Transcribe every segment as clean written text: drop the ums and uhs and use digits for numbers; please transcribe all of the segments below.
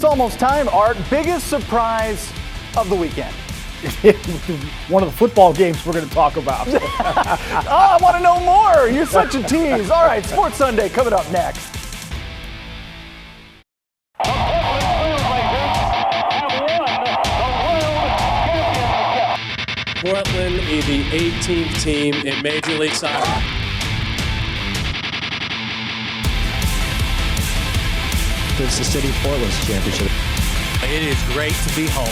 It's almost time, Art. Biggest surprise of the weekend. One of the football games we're going to talk about. Oh, I want to know more. You're such a tease. All right, Sports Sunday coming up next. Portland is the 18th team in Major League Soccer. It's the City of Portland's championship. It is great to be home.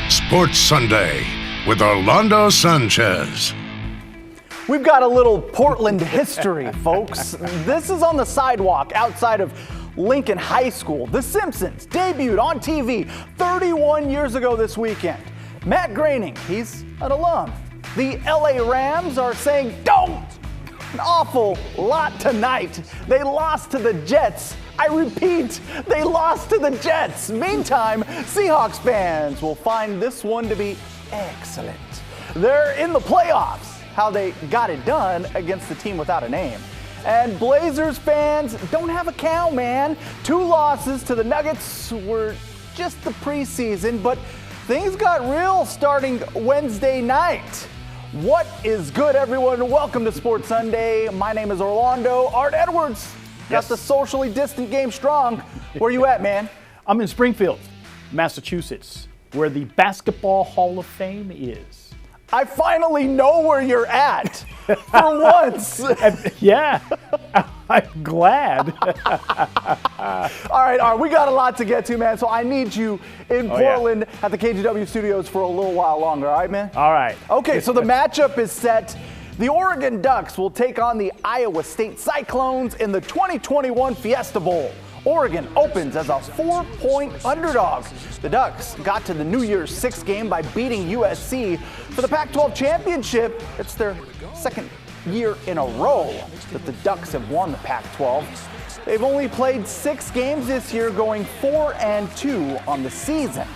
Sports Sunday with Orlando Sanchez. We've got a little Portland history, folks. This is on the sidewalk outside of Lincoln High School. The Simpsons debuted on TV 31 years ago this weekend. Matt Groening, he's an alum. The LA Rams are saying don't! An awful lot tonight. They lost to the Jets. I repeat, they lost to the Jets. Meantime, Seahawks fans will find this one to be excellent. They're in the playoffs. How they got it done against the team without a name. And Blazers fans don't have a cow, man. 2 losses to the Nuggets were just the preseason, but things got real starting Wednesday night. What is good, everyone? Welcome to Sports Sunday. My name is Orlando. Art Edwards got the socially distant game strong. Where you at, man? I'm in Springfield, Massachusetts, where the Basketball Hall of Fame is. I finally know where you're at for once. Yeah, I'm glad. All right, we got a lot to get to, man, so I need you in Portland at the KGW studios for a little while longer, all right, man? All right. Okay, so the matchup is set. The Oregon Ducks will take on the Iowa State Cyclones in the 2021 Fiesta Bowl. Oregon opens as a 4-point underdog. The Ducks got to the New Year's Six game by beating USC for the Pac-12 championship. It's their second year in a row that the Ducks have won the Pac-12. They've only played 6 games this year, going 4-2 on the season.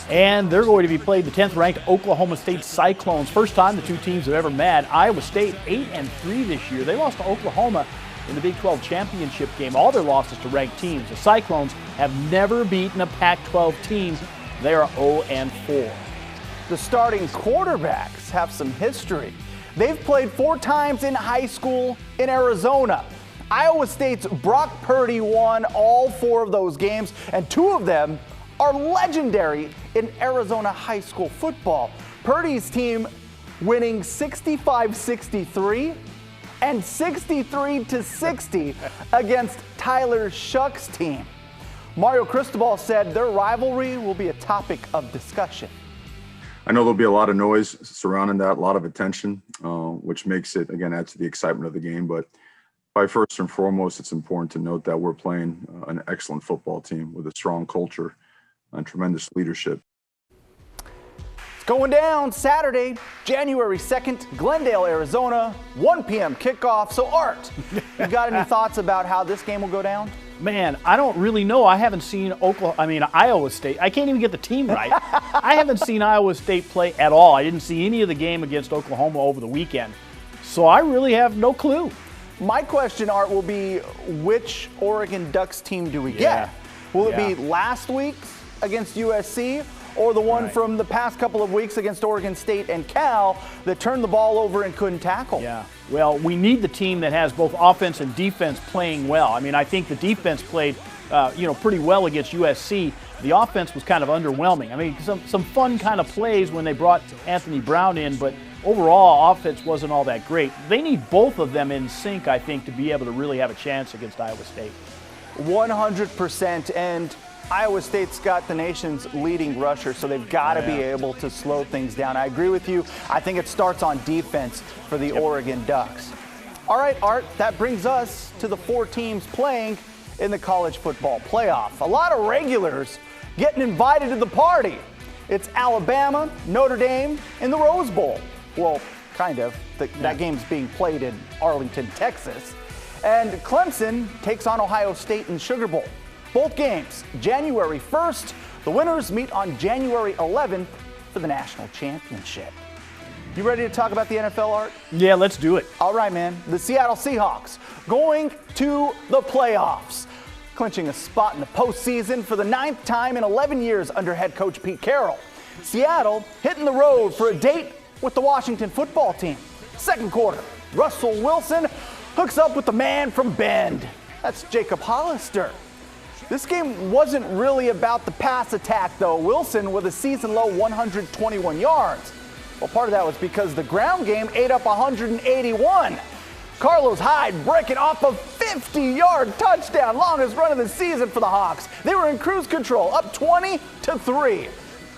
And they're going to be playing the 10th-ranked Oklahoma State Cyclones. First time the two teams have ever met. Iowa State 8-3 this year. They lost to Oklahoma in the Big 12 championship game. All their losses to ranked teams. The Cyclones have never beaten a Pac-12 team. They are 0-4. The starting quarterbacks have some history. They've played 4 times in high school in Arizona. Iowa State's Brock Purdy won all 4 of those games, and 2 of them are legendary in Arizona high school football. Purdy's team winning 65-63 and 63-60 against Tyler Shuck's team. Mario Cristobal said their rivalry will be a topic of discussion. I know there'll be a lot of noise surrounding that, a lot of attention, which makes it, again, add to the excitement of the game. But by first and foremost, it's important to note that we're playing an excellent football team with a strong culture and tremendous leadership. It's going down Saturday, January 2nd, Glendale, Arizona, 1 p.m. kickoff. So, Art, you got any thoughts about how this game will go down? Man, I don't really know. I haven't seen Iowa State. I can't even get the team right. I haven't seen Iowa State play at all. I didn't see any of the game against Oklahoma over the weekend. So I really have no clue. My question, Art, will be which Oregon Ducks team do we get? Will it be last week's against USC, or the one from the past couple of weeks against Oregon State and Cal that turned the ball over and couldn't tackle? Yeah, well, we need the team that has both offense and defense playing well. I mean, I think the defense played, pretty well against USC. The offense was kind of underwhelming. I mean, some fun kind of plays when they brought Anthony Brown in, but overall, offense wasn't all that great. They need both of them in sync, I think, to be able to really have a chance against Iowa State. 100%, and Iowa State's got the nation's leading rusher, so they've got to be able to slow things down. I agree with you. I think it starts on defense for the Oregon Ducks. All right, Art, that brings us to the 4 teams playing in the college football playoff. A lot of regulars getting invited to the party. It's Alabama, Notre Dame, and the Rose Bowl. Well, kind of. That game's being played in Arlington, Texas. And Clemson takes on Ohio State in Sugar Bowl. Both games, January 1st. The winners meet on January 11th for the national championship. You ready to talk about the NFL, Art? Yeah, let's do it. All right, man. The Seattle Seahawks going to the playoffs, clinching a spot in the postseason for the 9th time in 11 years under head coach Pete Carroll. Seattle hitting the road for a date with the Washington football team. Second quarter, Russell Wilson hooks up with the man from Bend. That's Jacob Hollister. This game wasn't really about the pass attack, though. Wilson with a season-low 121 yards. Well, part of that was because the ground game ate up 181. Carlos Hyde breaking off a 50-yard touchdown, longest run of the season for the Hawks. They were in cruise control, up 20-3.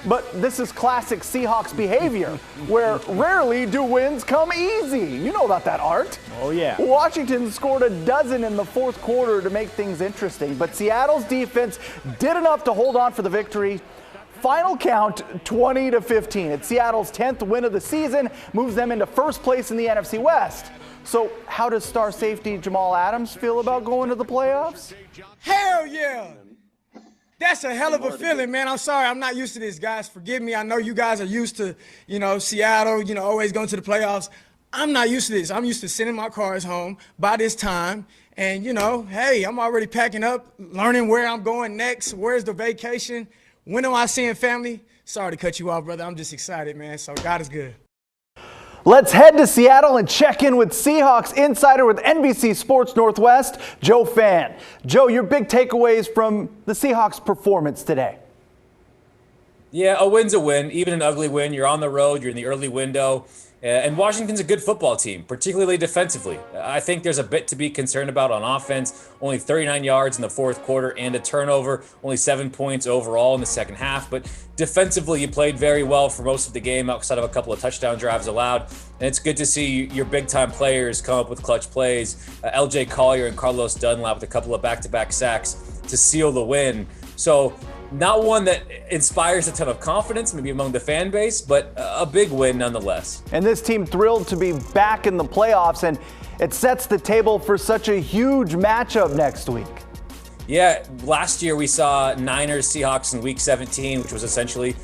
But this is classic Seahawks behavior, where rarely do wins come easy. You know about that, Art. Oh, yeah. Washington scored a dozen in the fourth quarter to make things interesting, but Seattle's defense did enough to hold on for the victory. Final count, 20-15. It's Seattle's 10th win of the season, moves them into first place in the NFC West. So how does star safety Jamal Adams feel about going to the playoffs? Hell yeah! That's a hell of a feeling, man. I'm sorry, I'm not used to this, guys. Forgive me. I know you guys are used to, Seattle, always going to the playoffs. I'm not used to this. I'm used to sending my cars home by this time. And, hey, I'm already packing up, learning where I'm going next. Where's the vacation? When am I seeing family? Sorry to cut you off, brother. I'm just excited, man. So God is good. Let's head to Seattle and check in with Seahawks insider with NBC Sports Northwest, Joe Fann. Joe, your big takeaways from the Seahawks' performance today? Yeah, a win's a win, even an ugly win. You're on the road, you're in the early window. And Washington's a good football team, particularly defensively. I think there's a bit to be concerned about on offense. Only 39 yards in the fourth quarter and a turnover, only 7 points overall in the second half. But defensively, you played very well for most of the game outside of a couple of touchdown drives allowed. And it's good to see your big-time players come up with clutch plays. LJ Collier and Carlos Dunlap with a couple of back-to-back sacks to seal the win. So not one that inspires a ton of confidence, maybe among the fan base, but a big win nonetheless. And this team thrilled to be back in the playoffs, and it sets the table for such a huge matchup next week. Yeah, last year we saw Niners-Seahawks in Week 17, which was essentially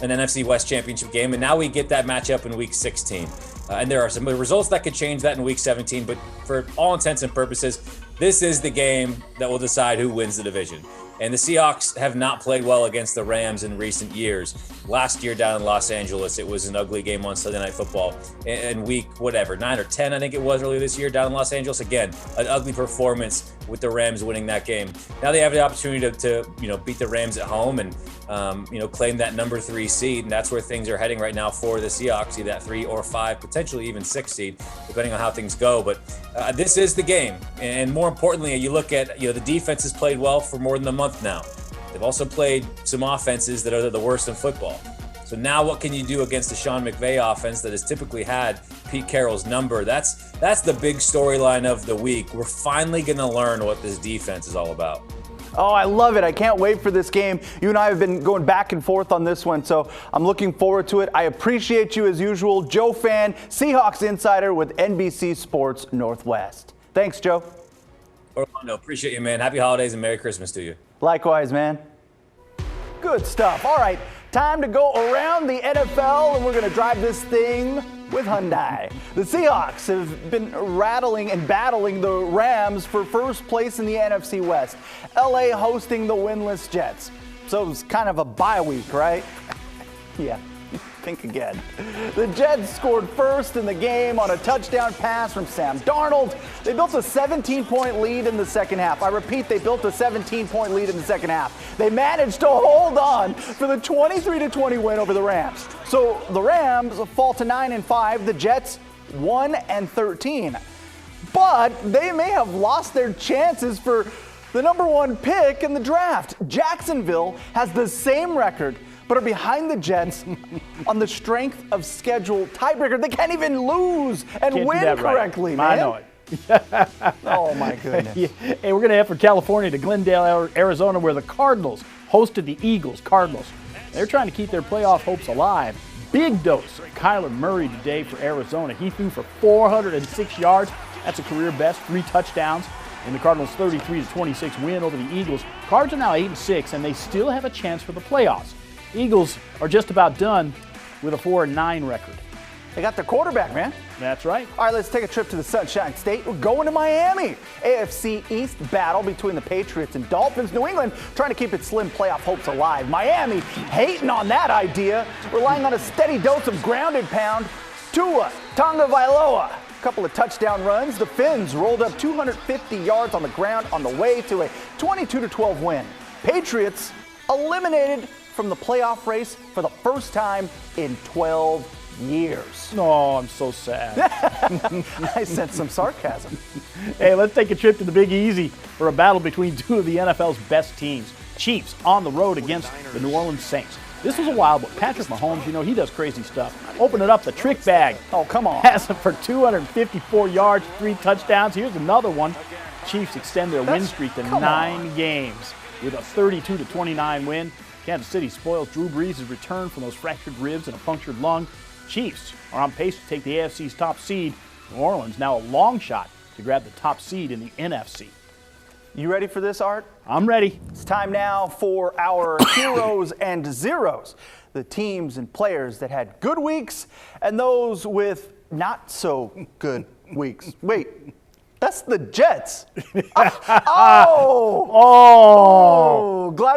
an NFC West championship game, and now we get that matchup in Week 16. And there are some results that could change that in Week 17, but for all intents and purposes, this is the game that will decide who wins the division. And the Seahawks have not played well against the Rams in recent years. Last year down in Los Angeles, it was an ugly game on Sunday Night Football. In week 9 or 10, I think it was earlier this year down in Los Angeles. Again, an ugly performance with the Rams winning that game. Now they have the opportunity to beat the Rams at home and claim that number 3 seed, and that's where things are heading right now for the Seahawks, either that 3 or 5, potentially even 6 seed, depending on how things go. But this is the game, and more importantly, you look at the defense has played well for more than a month now. They've also played some offenses that are the worst in football. So now what can you do against the Sean McVay offense that has typically had Pete Carroll's number? That's the big storyline of the week. We're finally going to learn what this defense is all about. Oh, I love it. I can't wait for this game. You and I have been going back and forth on this one, so I'm looking forward to it. I appreciate you as usual. Joe Fann, Seahawks insider with NBC Sports Northwest. Thanks, Joe. Orlando, appreciate you, man. Happy holidays and Merry Christmas to you. Likewise, man. Good stuff. All right, time to go around the NFL, and we're going to drive this thing with Hyundai. The Seahawks have been rattling and battling the Rams for first place in the NFC West. LA hosting the winless Jets. So it was kind of a bye week, right? Yeah. Think again. The Jets scored first in the game on a touchdown pass from Sam Darnold. They built a 17-point lead in the second half. I repeat, they built a 17-point lead in the second half. They managed to hold on for the 23-20 win over the Rams. So the Rams fall to 9-5. The Jets 1-13. But they may have lost their chances for the number 1 pick in the draft. Jacksonville has the same record, but are behind the Jets on the strength of schedule tiebreaker. They can't even lose and win correctly, man. I know it. Oh, my goodness. Yeah. Hey, we're going to head from California to Glendale, Arizona, where the Cardinals hosted the Eagles. Cardinals, they're trying to keep their playoff hopes alive. Big dose of Kyler Murray today for Arizona. He threw for 406 yards. That's a career best, 3 touchdowns. in the Cardinals' 33-26 win over the Eagles. Cards are now 8-6, and they still have a chance for the playoffs. Eagles are just about done with a 4-9 record. They got their quarterback, man. That's right. All right, let's take a trip to the Sunshine State. We're going to Miami. AFC East battle between the Patriots and Dolphins. New England trying to keep its slim playoff hopes alive. Miami hating on that idea, relying on a steady dose of grounded pound. Tua Tagovailoa, a couple of touchdown runs. The Finns rolled up 250 yards on the ground on the way to a 22-12 win. Patriots eliminated from the playoff race for the first time in 12 years. Oh, I'm so sad. I sense some sarcasm. Hey, let's take a trip to the Big Easy for a battle between two of the NFL's best teams. Chiefs on the road against the New Orleans Saints. This was a wild one. Patrick Mahomes, you know, he does crazy stuff. Open it up, the trick bag. Oh, come on. Has him for 254 yards, 3 touchdowns. Here's another one. Chiefs extend their win streak to 9 games with a 32-29 win. Kansas City spoils Drew Brees' return from those fractured ribs and a punctured lung. Chiefs are on pace to take the AFC's top seed. New Orleans now a long shot to grab the top seed in the NFC. You ready for this, Art? I'm ready. It's time now for our heroes and zeros. The teams and players that had good weeks and those with not so good weeks. Wait, that's the Jets. Glad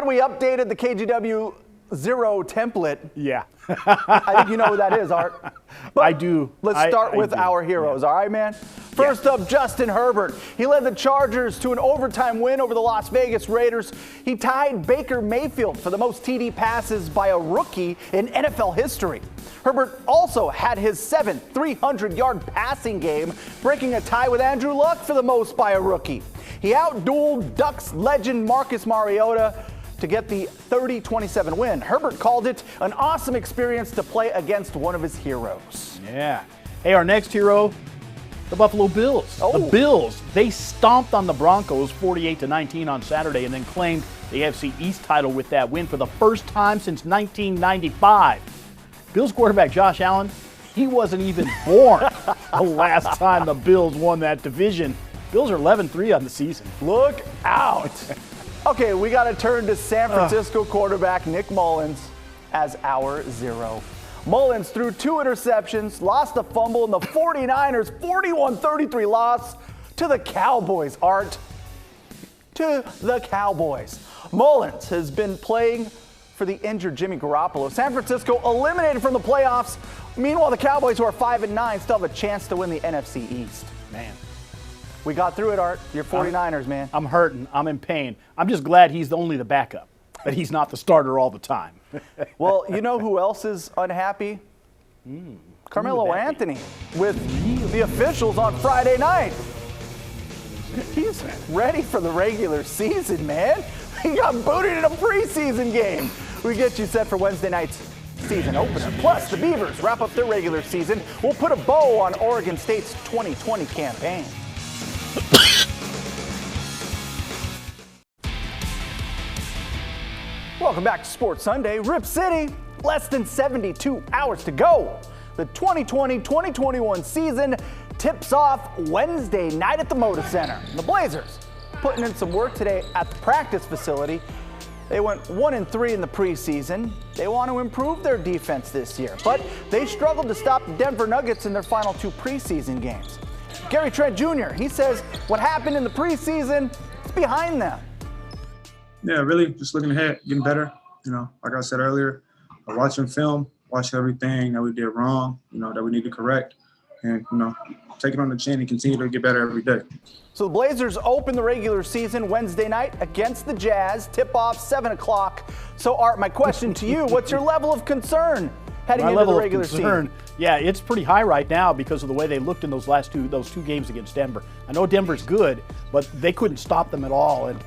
we updated the KGW zero template. Yeah. I think you know who that is, Art. But I do. Let's start with our heroes, all right, man? First up, Justin Herbert. He led the Chargers to an overtime win over the Las Vegas Raiders. He tied Baker Mayfield for the most TD passes by a rookie in NFL history. Herbert also had his 7th 300-yard passing game, breaking a tie with Andrew Luck for the most by a rookie. He outdueled Ducks legend Marcus Mariota to get the 30-27 win. Herbert called it an awesome experience to play against one of his heroes. Yeah. Hey, our next hero, the Buffalo Bills. Oh. The Bills, they stomped on the Broncos 48-19 on Saturday and then claimed the AFC East title with that win for the first time since 1995. Bills quarterback Josh Allen, he wasn't even born the last time the Bills won that division. Bills are 11-3 on the season. Look out. Okay, we got to turn to San Francisco quarterback Nick Mullins as our zero. Mullins threw 2 interceptions, lost a fumble in the 49ers' 41-33 loss to the Cowboys, Art. To the Cowboys. Mullins has been playing for the injured Jimmy Garoppolo. San Francisco eliminated from the playoffs. Meanwhile, the Cowboys, who are 5-9, still have a chance to win the NFC East. Man. We got through it, Art. You're 49ers, man. I'm hurting. I'm in pain. I'm just glad he's only the backup, that he's not the starter all the time. Well, you know who else is unhappy? Carmelo Anthony with the officials on Friday night. He's ready for the regular season, man. He got booted in a preseason game. We get you set for Wednesday night's season opener. Plus, the Beavers wrap up their regular season. We'll put a bow on Oregon State's 2020 campaign. Welcome back to Sports Sunday. Rip City, less than 72 hours to go. The 2020-2021 season tips off Wednesday night at the Moda Center. The Blazers putting in some work today at the practice facility. They went 1-3 in the preseason. They want to improve their defense this year, but they struggled to stop the Denver Nuggets in their final 2 preseason games. Gary Trent Jr., he says what happened in the preseason is behind them. Yeah, really just looking ahead, getting better. You know, like I said earlier, watching film, watching everything that we did wrong, you know, that we need to correct, and, you know, take it on the chin and continue to get better every day. So the Blazers open the regular season Wednesday night against the Jazz, tip-off 7 o'clock. So, Art, my question to you, what's your level of concern heading into the regular season? Yeah, it's pretty high right now because of the way they looked in those two games against Denver. I know Denver's good, but they couldn't stop them at all. And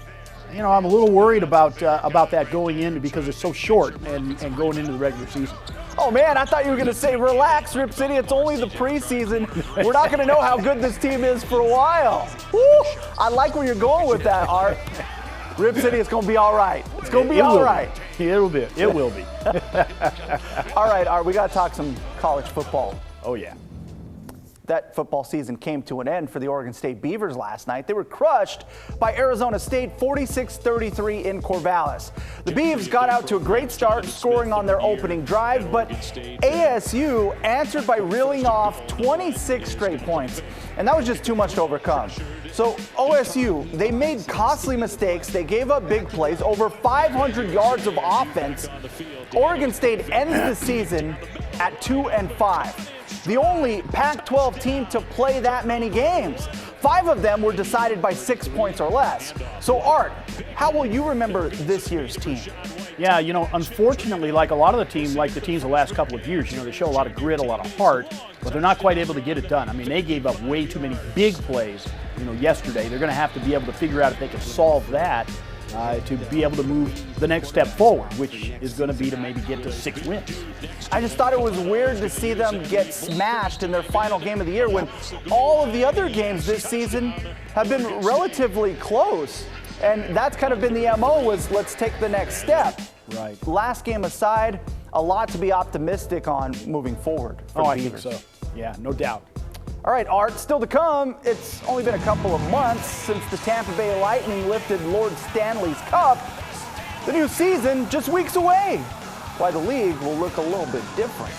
you know, I'm a little worried about that going in because it's so short and going into the regular season. Oh man, I thought you were going to say relax, Rip City. It's only the preseason. We're not going to know how good this team is for a while. Woo! I like where you're going with that, Art. Rip City, it's going to be all right. It's going to be all right. It will be. It will be. All right, Art, we got to talk some college football. Oh, yeah. That football season came to an end for the Oregon State Beavers last night. They were crushed by Arizona State 46-33 in Corvallis. The Beavs got out to a great start, scoring on their opening drive, but ASU answered by reeling off 26 straight points, and that was just too much to overcome. So OSU, they made costly mistakes. They gave up big plays, over 500 yards of offense. Oregon State ends the season at 2-5. The only Pac-12 team to play that many games. 5 of them were decided by 6 points or less. So Art, how will you remember this year's team? Yeah, unfortunately, like a lot of the teams the last couple of years, they show a lot of grit, a lot of heart, but they're not quite able to get it done. I mean, they gave up way too many big plays, yesterday. They're going to have to be able to figure out if they can solve that to be able to move the next step forward, which is going to be to maybe get to 6 wins. I just thought it was weird to see them get smashed in their final game of the year when all of the other games this season have been relatively close. And that's kind of been the MO, was let's take the next step. Right. Last game aside, a lot to be optimistic on moving forward. I think so. Yeah, no doubt. All right, Art, still to come. It's only been a couple of months since the Tampa Bay Lightning lifted Lord Stanley's Cup. The new season just weeks away. Why the league will look a little bit different.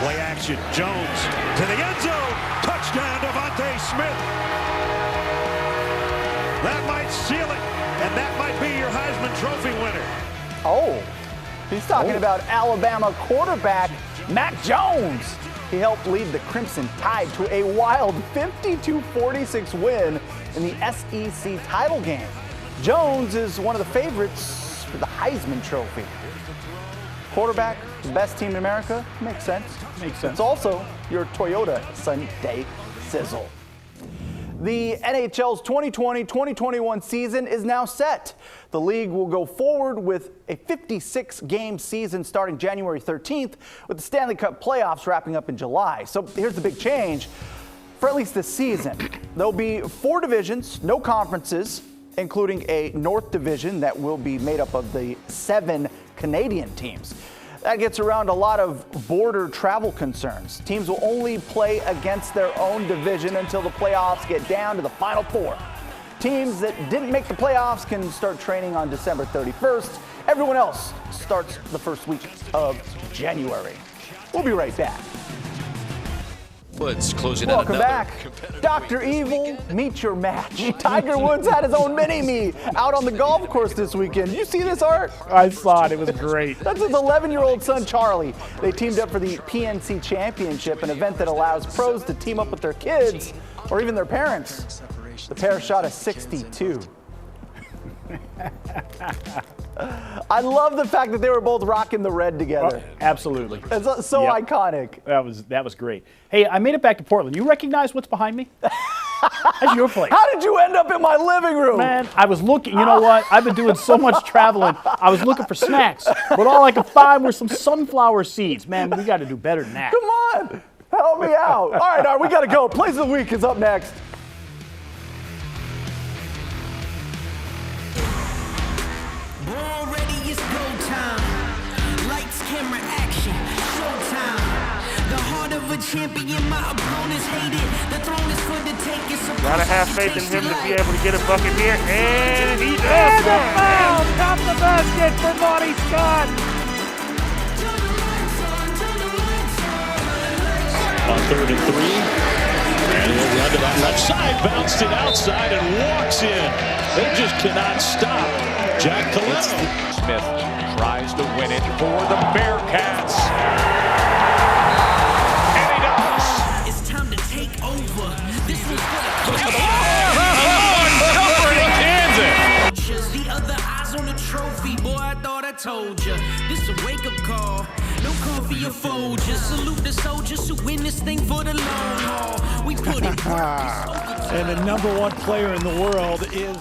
Play action, Jones to the end zone. Touchdown, Devontae Smith. That might seal it, and that might be your Heisman Trophy winner. Oh, he's talking about Alabama quarterback Mac Jones. He helped lead the Crimson Tide to a wild 52-46 win in the SEC title game. Jones is one of the favorites for the Heisman Trophy. Quarterback, the best team in America, makes sense. Makes sense. It's also your Toyota Sunday sizzle. The NHL's 2020-2021 season is now set. The league will go forward with a 56-game season starting January 13th, with the Stanley Cup playoffs wrapping up in July. So here's the big change. For at least this season, there'll be 4 divisions, no conferences, including a North Division that will be made up of the 7 Canadian teams. That gets around a lot of border travel concerns. Teams will only play against their own division until the playoffs get down to the Final 4. Teams that didn't make the playoffs can start training on December 31st. Everyone else starts the first week of January. We'll be right back. Woods closing Welcome back. Dr. Evil, meet your match. Tiger Woods had his own mini-me out on the golf course this weekend. Did you see this, Art? I saw it. It was great. That's his 11-year-old son, Charlie. They teamed up for the PNC Championship, an event that allows pros to team up with their kids or even their parents. The pair shot a 62. I love the fact that they were both rocking the red together. Oh, absolutely. It's so iconic. That was great. Hey, I made it back to Portland. You recognize what's behind me? That's your place. How did you end up in my living room? Man, I was looking. You know what? I've been doing so much traveling. I was looking for snacks, but all I could find were some sunflower seeds. Man, we got to do better than that. Come on. Help me out. All right, we got to go. Plays of the Week is up next. Already it's go time. Lights, camera, action. Showtime. The heart of a champion, my opponents hate it. The throne is for the taking. So gotta have faith in him to be able to get a bucket here, and he does. And a foul! Top the basket for Monty Scott. On 3rd and 3. And he'll run to that left side, bounced it outside and walks in. They just cannot stop Jack Colletto. Smith tries to win it for the Bearcats. And he does. It's time to take over. This was the other eyes on the trophy. Boy, I thought I told you. This a wake-up call. No call for your Folgers. Salute the soldiers who win this thing for the long haul. We put it. And the #1 player in the world is